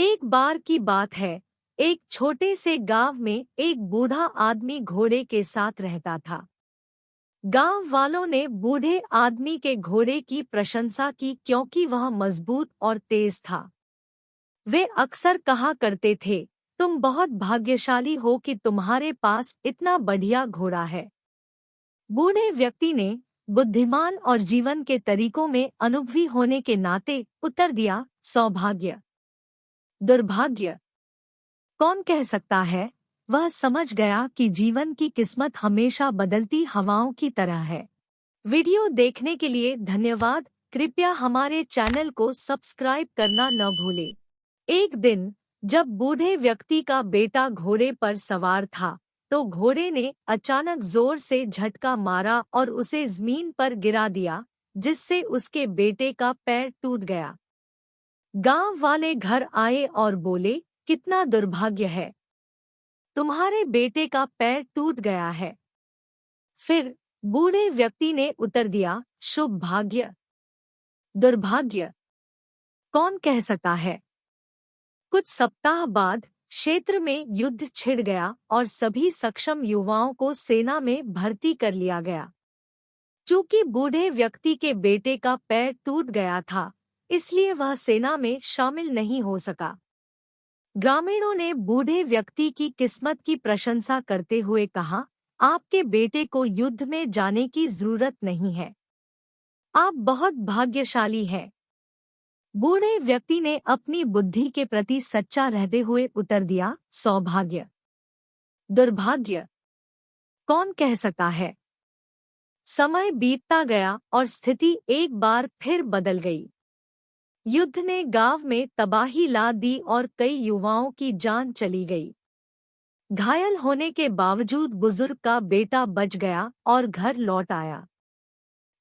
एक बार की बात है। एक छोटे से गांव में एक बूढ़ा आदमी घोड़े के साथ रहता था। गांव वालों ने बूढ़े आदमी के घोड़े की प्रशंसा की क्योंकि वह मजबूत और तेज था। वे अक्सर कहा करते थे, तुम बहुत भाग्यशाली हो कि तुम्हारे पास इतना बढ़िया घोड़ा है। बूढ़े व्यक्ति ने बुद्धिमान और जीवन के तरीकों में अनुभवी होने के नाते उत्तर दिया, सौभाग्य। दुर्भाग्य कौन कह सकता है। वह समझ गया कि जीवन की किस्मत हमेशा बदलती हवाओं की तरह है। वीडियो देखने के लिए धन्यवाद। कृपया हमारे चैनल को सब्सक्राइब करना न भूलें। एक दिन जब बूढ़े व्यक्ति का बेटा घोड़े पर सवार था, तो घोड़े ने अचानक जोर से झटका मारा और उसे जमीन पर गिरा दिया, जिससे उसके बेटे का पैर टूट गया। गांव वाले घर आए और बोले, कितना दुर्भाग्य है, तुम्हारे बेटे का पैर टूट गया है। फिर बूढ़े व्यक्ति ने उत्तर दिया, शुभ भाग्य। दुर्भाग्य कौन कह सकता है। कुछ सप्ताह बाद क्षेत्र में युद्ध छिड़ गया और सभी सक्षम युवाओं को सेना में भर्ती कर लिया गया। चूंकि बूढ़े व्यक्ति के बेटे का पैर टूट गया था, इसलिए वह सेना में शामिल नहीं हो सका। ग्रामीणों ने बूढ़े व्यक्ति की किस्मत की प्रशंसा करते हुए कहा, आपके बेटे को युद्ध में जाने की जरूरत नहीं है। आप बहुत भाग्यशाली हैं। बूढ़े व्यक्ति ने अपनी बुद्धि के प्रति सच्चा रहते हुए उत्तर दिया, सौभाग्य। दुर्भाग्य कौन कह सकता है। समय बीतता गया और स्थिति एक बार फिर बदल गई। युद्ध ने गांव में तबाही ला दी और कई युवाओं की जान चली गई। घायल होने के बावजूद बुजुर्ग का बेटा बच गया और घर लौट आया।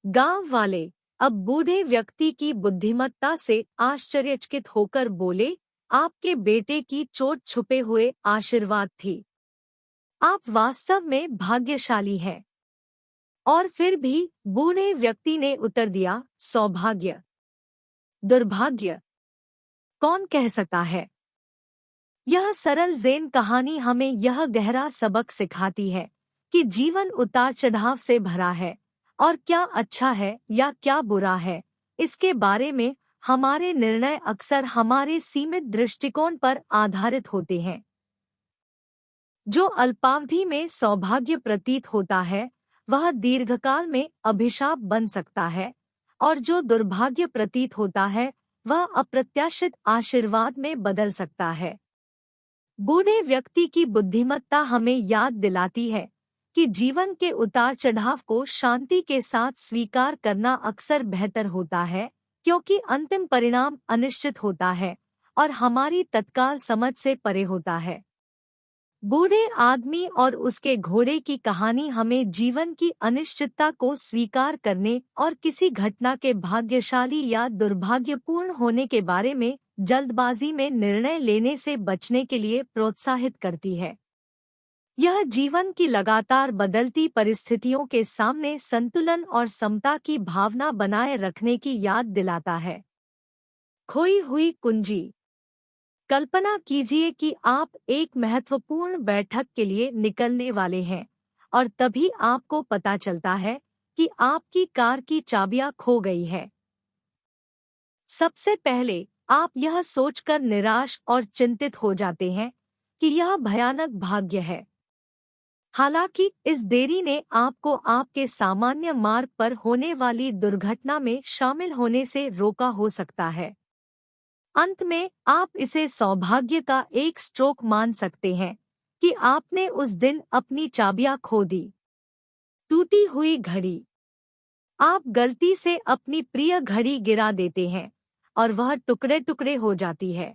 गांव वाले अब बूढ़े व्यक्ति की बुद्धिमत्ता से आश्चर्यचकित होकर बोले, आपके बेटे की चोट छुपे हुए आशीर्वाद थी। आप वास्तव में भाग्यशाली हैं। और फिर भी बूढ़े व्यक्ति ने उत्तर दिया, सौभाग्य। दुर्भाग्य कौन कह सकता है। यह सरल ज़ेन कहानी हमें यह गहरा सबक सिखाती है कि जीवन उतार चढ़ाव से भरा है, और क्या अच्छा है या क्या बुरा है, इसके बारे में हमारे निर्णय अक्सर हमारे सीमित दृष्टिकोण पर आधारित होते हैं। जो अल्पावधि में सौभाग्य प्रतीत होता है, वह दीर्घकाल में अभिशाप बन सकता है, और जो दुर्भाग्य प्रतीत होता है, वह अप्रत्याशित आशीर्वाद में बदल सकता है। बूढ़े व्यक्ति की बुद्धिमत्ता हमें याद दिलाती है कि जीवन के उतार चढ़ाव को शांति के साथ स्वीकार करना अक्सर बेहतर होता है, क्योंकि अंतिम परिणाम अनिश्चित होता है और हमारी तत्काल समझ से परे होता है। बूढ़े आदमी और उसके घोड़े की कहानी हमें जीवन की अनिश्चितता को स्वीकार करने और किसी घटना के भाग्यशाली या दुर्भाग्यपूर्ण होने के बारे में जल्दबाजी में निर्णय लेने से बचने के लिए प्रोत्साहित करती है। यह जीवन की लगातार बदलती परिस्थितियों के सामने संतुलन और समता की भावना बनाए रखने की याद दिलाता है। खोई हुई कुंजी। कल्पना कीजिए कि आप एक महत्वपूर्ण बैठक के लिए निकलने वाले हैं, और तभी आपको पता चलता है कि आपकी कार की चाबियां खो गई है। सबसे पहले आप यह सोचकर निराश और चिंतित हो जाते हैं कि यह भयानक भाग्य है। हालांकि इस देरी ने आपको आपके सामान्य मार्ग पर होने वाली दुर्घटना में शामिल होने से रोका हो सकता है। अंत में आप इसे सौभाग्य का एक स्ट्रोक मान सकते हैं कि आपने उस दिन अपनी चाबियां खो दी। टूटी हुई घड़ी। आप गलती से अपनी प्रिय घड़ी गिरा देते हैं और वह टुकड़े टुकड़े हो जाती है।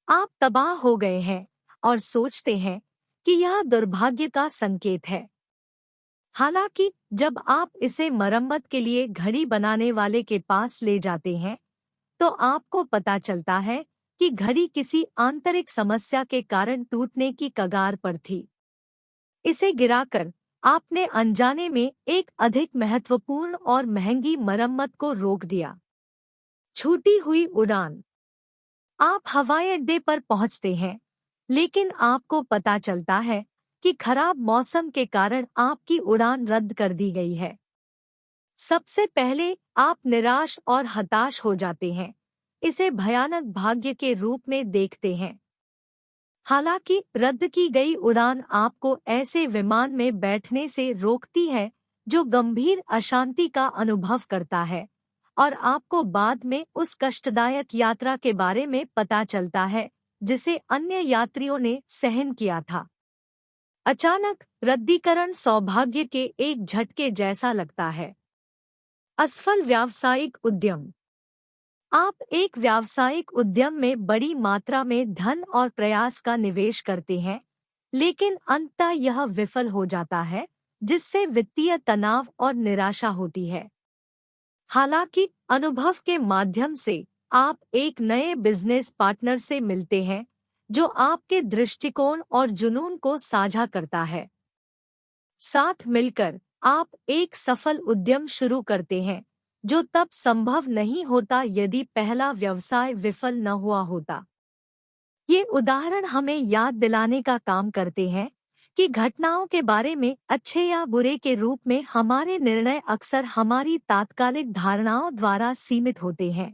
आप तबाह हो गए हैं और सोचते हैं कि यह दुर्भाग्य का संकेत है। हालांकि जब आप इसे मरम्मत के लिए घड़ी बनाने वाले के पास ले जाते हैं, तो आपको पता चलता है कि घड़ी किसी आंतरिक समस्या के कारण टूटने की कगार पर थी। इसे गिराकर आपने अनजाने में एक अधिक महत्वपूर्ण और महंगी मरम्मत को रोक दिया। छूटी हुई उड़ान। आप हवाई अड्डे पर पहुंचते हैं, लेकिन आपको पता चलता है कि खराब मौसम के कारण आपकी उड़ान रद्द कर दी गई है। सबसे पहले आप निराश और हताश हो जाते हैं, इसे भयानक भाग्य के रूप में देखते हैं। हालांकि रद्द की गई उड़ान आपको ऐसे विमान में बैठने से रोकती है जो गंभीर अशांति का अनुभव करता है, और आपको बाद में उस कष्टदायक यात्रा के बारे में पता चलता है जिसे अन्य यात्रियों ने सहन किया था। अचानक रद्दीकरण सौभाग्य के एक झटके जैसा लगता है। असफल व्यावसायिक उद्यम। आप एक व्यावसायिक उद्यम में बड़ी मात्रा में धन और प्रयास का निवेश करते हैं, लेकिन अंततः यह विफल हो जाता है, जिससे वित्तीय तनाव और निराशा होती है। हालांकि अनुभव के माध्यम से आप एक नए बिजनेस पार्टनर से मिलते हैं जो आपके दृष्टिकोण और जुनून को साझा करता है। साथ मिलकर आप एक सफल उद्यम शुरू करते हैं, जो तब संभव नहीं होता यदि पहला व्यवसाय विफल न हुआ होता। ये उदाहरण हमें याद दिलाने का काम करते हैं कि घटनाओं के बारे में अच्छे या बुरे के रूप में हमारे निर्णय अक्सर हमारी तात्कालिक धारणाओं द्वारा सीमित होते हैं।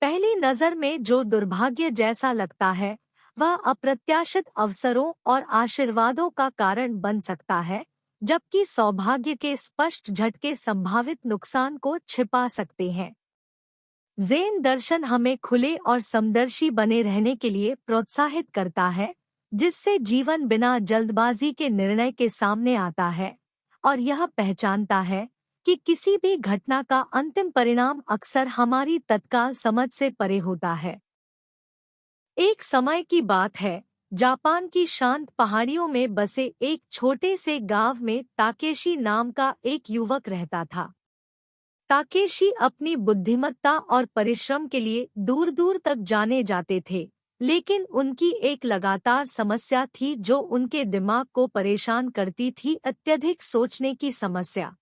पहली नज़र में जो दुर्भाग्य जैसा लगता है, वह अप्रत्याशित अवसरों और आशीर्वादों का कारण बन सकता है, जबकि सौभाग्य के स्पष्ट झटके संभावित नुकसान को छिपा सकते हैं। ज़ेन दर्शन हमें खुले और समदर्शी बने रहने के लिए प्रोत्साहित करता है, जिससे जीवन बिना जल्दबाजी के निर्णय के सामने आता है, और यह पहचानता है कि किसी भी घटना का अंतिम परिणाम अक्सर हमारी तत्काल समझ से परे होता है। एक समय की बात है, जापान की शांत पहाड़ियों में बसे एक छोटे से गांव में ताकेशी नाम का एक युवक रहता था। ताकेशी अपनी बुद्धिमत्ता और परिश्रम के लिए दूर दूर तक जाने जाते थे, लेकिन उनकी एक लगातार समस्या थी जो उनके दिमाग को परेशान करती थी: अत्यधिक सोचने की समस्या।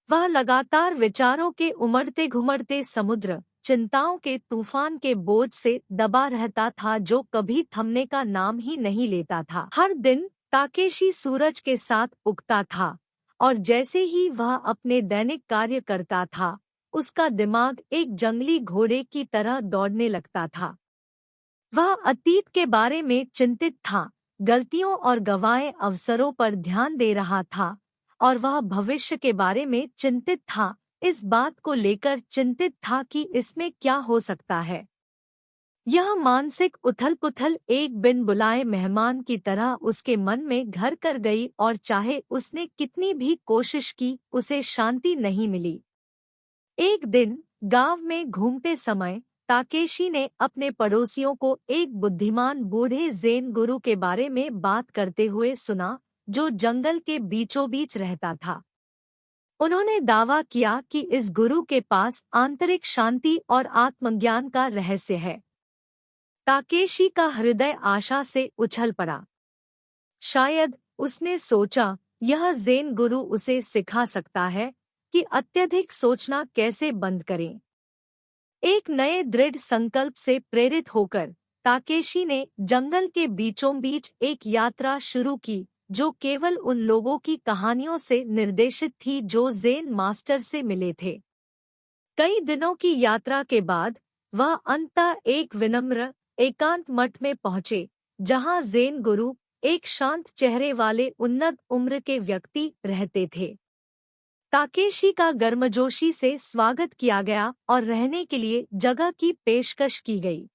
वह लगातार विचारों के उमड़ते घुमड़ते समुद्र, चिंताओं के तूफान के बोझ से दबा रहता था जो कभी थमने का नाम ही नहीं लेता था। हर दिन ताकेशी सूरज के साथ उगता था, और जैसे ही वह अपने दैनिक कार्य करता था, उसका दिमाग एक जंगली घोड़े की तरह दौड़ने लगता था। वह अतीत के बारे में चिंतित था, गलतियों और गंवाए अवसरों पर ध्यान दे रहा था, और वह भविष्य के बारे में चिंतित था, इस बात को लेकर चिंतित था कि इसमें क्या हो सकता है। यह मानसिक उथल-पुथल एक बिन बुलाए मेहमान की तरह उसके मन में घर कर गई, और चाहे उसने कितनी भी कोशिश की, उसे शांति नहीं मिली। एक दिन गांव में घूमते समय ताकेशी ने अपने पड़ोसियों को एक बुद्धिमान बूढ़े ज़ेन गुरु के बारे में बात करते हुए सुना, जो जंगल के बीचों बीच रहता था। उन्होंने दावा किया कि इस गुरु के पास आंतरिक शांति और आत्मज्ञान का रहस्य है। ताकेशी का हृदय आशा से उछल पड़ा। शायद, उसने सोचा, यह ज़ेन गुरु उसे सिखा सकता है कि अत्यधिक सोचना कैसे बंद करें। एक नए दृढ़ संकल्प से प्रेरित होकर ताकेशी ने जंगल के बीचों बीच एक यात्रा शुरू की, जो केवल उन लोगों की कहानियों से निर्देशित थी जो ज़ेन मास्टर से मिले थे। कई दिनों की यात्रा के बाद वह अंततः एक विनम्र, एकांत मठ में पहुंचे, जहां ज़ेन गुरु, एक शांत चेहरे वाले उन्नत उम्र के व्यक्ति, रहते थे। ताकेशी का गर्मजोशी से स्वागत किया गया और रहने के लिए जगह की पेशकश की गई।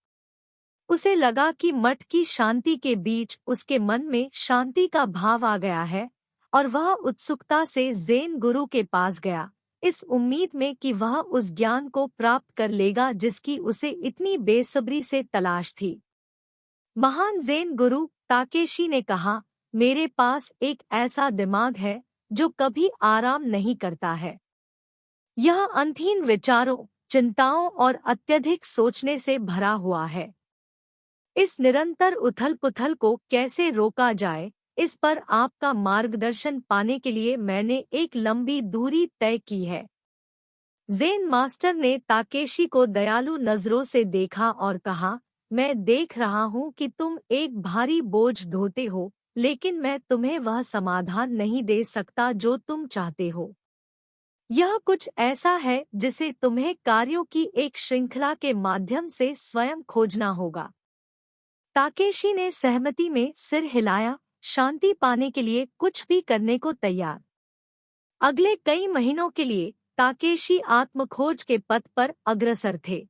उसे लगा कि मठ की शांति के बीच उसके मन में शांति का भाव आ गया है, और वह उत्सुकता से ज़ेन गुरु के पास गया, इस उम्मीद में कि वह उस ज्ञान को प्राप्त कर लेगा जिसकी उसे इतनी बेसब्री से तलाश थी। महान ज़ेन गुरु, ताकेशी ने कहा, मेरे पास एक ऐसा दिमाग है जो कभी आराम नहीं करता है। यह अंतहीन विचारों, चिंताओं और अत्यधिक सोचने से भरा हुआ है। इस निरंतर उथल-पुथल को कैसे रोका जाए, इस पर आपका मार्गदर्शन पाने के लिए मैंने एक लंबी दूरी तय की है। ज़ेन मास्टर ने ताकेशी को दयालु नजरों से देखा और कहा, मैं देख रहा हूँ कि तुम एक भारी बोझ ढोते हो, लेकिन मैं तुम्हें वह समाधान नहीं दे सकता जो तुम चाहते हो। यह कुछ ऐसा है जिसे तुम्हें कार्यों की एक श्रृंखला के माध्यम से स्वयं खोजना होगा। ताकेशी ने सहमति में सिर हिलाया, शांति पाने के लिए कुछ भी करने को तैयार। अगले कई महीनों के लिए ताकेशी आत्मखोज के पथ पर अग्रसर थे।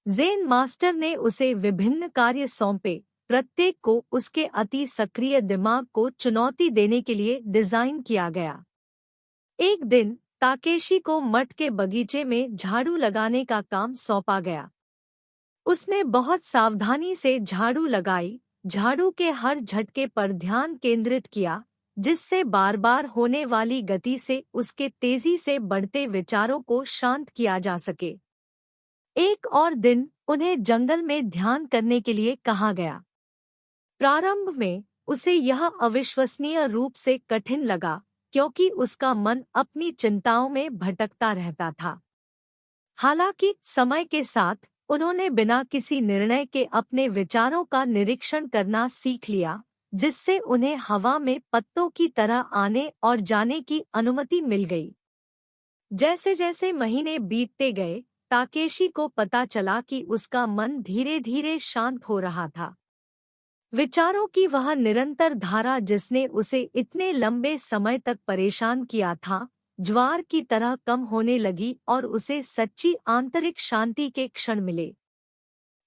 ज़ेन मास्टर ने उसे विभिन्न कार्य सौंपे, प्रत्येक को उसके अति सक्रिय दिमाग को चुनौती देने के लिए डिजाइन किया गया। एक दिन ताकेशी को मठ के बगीचे में झाड़ू लगाने का काम सौंपा गया। उसने बहुत सावधानी से झाड़ू लगाई, झाड़ू के हर झटके पर ध्यान केंद्रित किया, जिससे बार बार होने वाली गति से उसके तेजी से बढ़ते विचारों को शांत किया जा सके। एक और दिन उन्हें जंगल में ध्यान करने के लिए कहा गया। प्रारंभ में उसे यह अविश्वसनीय रूप से कठिन लगा, क्योंकि उसका मन अपनी चिंताओं में भटकता रहता था। हालांकि समय के साथ उन्होंने बिना किसी निर्णय के अपने विचारों का निरीक्षण करना सीख लिया, जिससे उन्हें हवा में पत्तों की तरह आने और जाने की अनुमति मिल गई। जैसे जैसे महीने बीतते गए, ताकेशी को पता चला कि उसका मन धीरे धीरे शांत हो रहा था। विचारों की वह निरंतर धारा जिसने उसे इतने लंबे समय तक परेशान किया था, ज्वार की तरह कम होने लगी और उसे सच्ची आंतरिक शांति के क्षण मिले।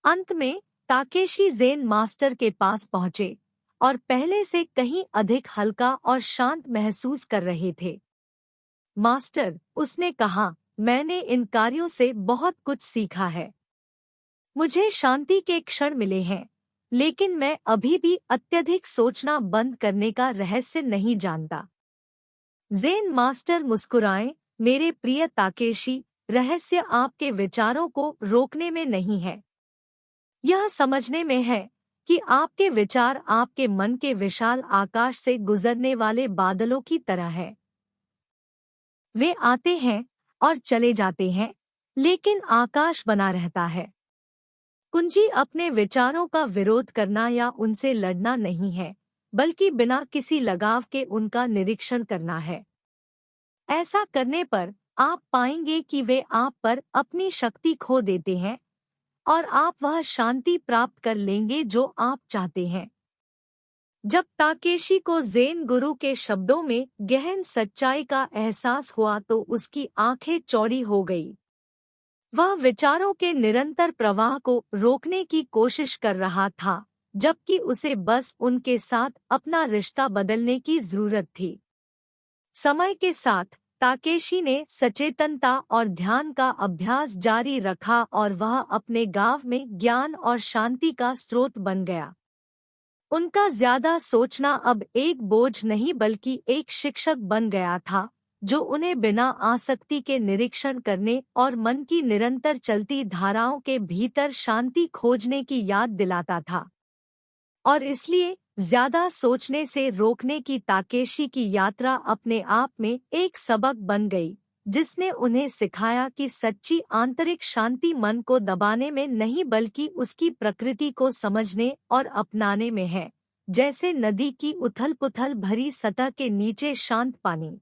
अंत में ताकेशी ज़ेन मास्टर के पास पहुंचे और पहले से कहीं अधिक हल्का और शांत महसूस कर रहे थे। मास्टर, उसने कहा, मैंने इन कार्यों से बहुत कुछ सीखा है। मुझे शांति के क्षण मिले हैं, लेकिन मैं अभी भी अत्यधिक सोचना बंद करने का रहस्य नहीं जानता। ज़ेन मास्टर मुस्कुराए, मेरे प्रिय ताकेशी, रहस्य आपके विचारों को रोकने में नहीं है। यह समझने में है कि आपके विचार आपके मन के विशाल आकाश से गुजरने वाले बादलों की तरह है। वे आते हैं और चले जाते हैं, लेकिन आकाश बना रहता है। कुंजी अपने विचारों का विरोध करना या उनसे लड़ना नहीं है, बल्कि बिना किसी लगाव के उनका निरीक्षण करना है। ऐसा करने पर आप पाएंगे कि वे आप पर अपनी शक्ति खो देते हैं और आप वह शांति प्राप्त कर लेंगे जो आप चाहते हैं। जब ताकेशी को ज़ेन गुरु के शब्दों में गहन सच्चाई का एहसास हुआ तो उसकी आंखें चौड़ी हो गई। वह विचारों के निरंतर प्रवाह को रोकने की कोशिश कर रहा था, जबकि उसे बस उनके साथ अपना रिश्ता बदलने की जरूरत थी। समय के साथ ताकेशी ने सचेतनता और ध्यान का अभ्यास जारी रखा और वह अपने गांव में ज्ञान और शांति का स्रोत बन गया। उनका ज्यादा सोचना अब एक बोझ नहीं बल्कि एक शिक्षक बन गया था, जो उन्हें बिना आसक्ति के निरीक्षण करने और मन की निरंतर चलती धाराओं के भीतर शांति खोजने की याद दिलाता था। और इसलिए ज्यादा सोचने से रोकने की ताकेशी की यात्रा अपने आप में एक सबक बन गई, जिसने उन्हें सिखाया कि सच्ची आंतरिक शांति मन को दबाने में नहीं बल्कि उसकी प्रकृति को समझने और अपनाने में है, जैसे नदी की उथल-पुथल भरी सतह के नीचे शांत पानी।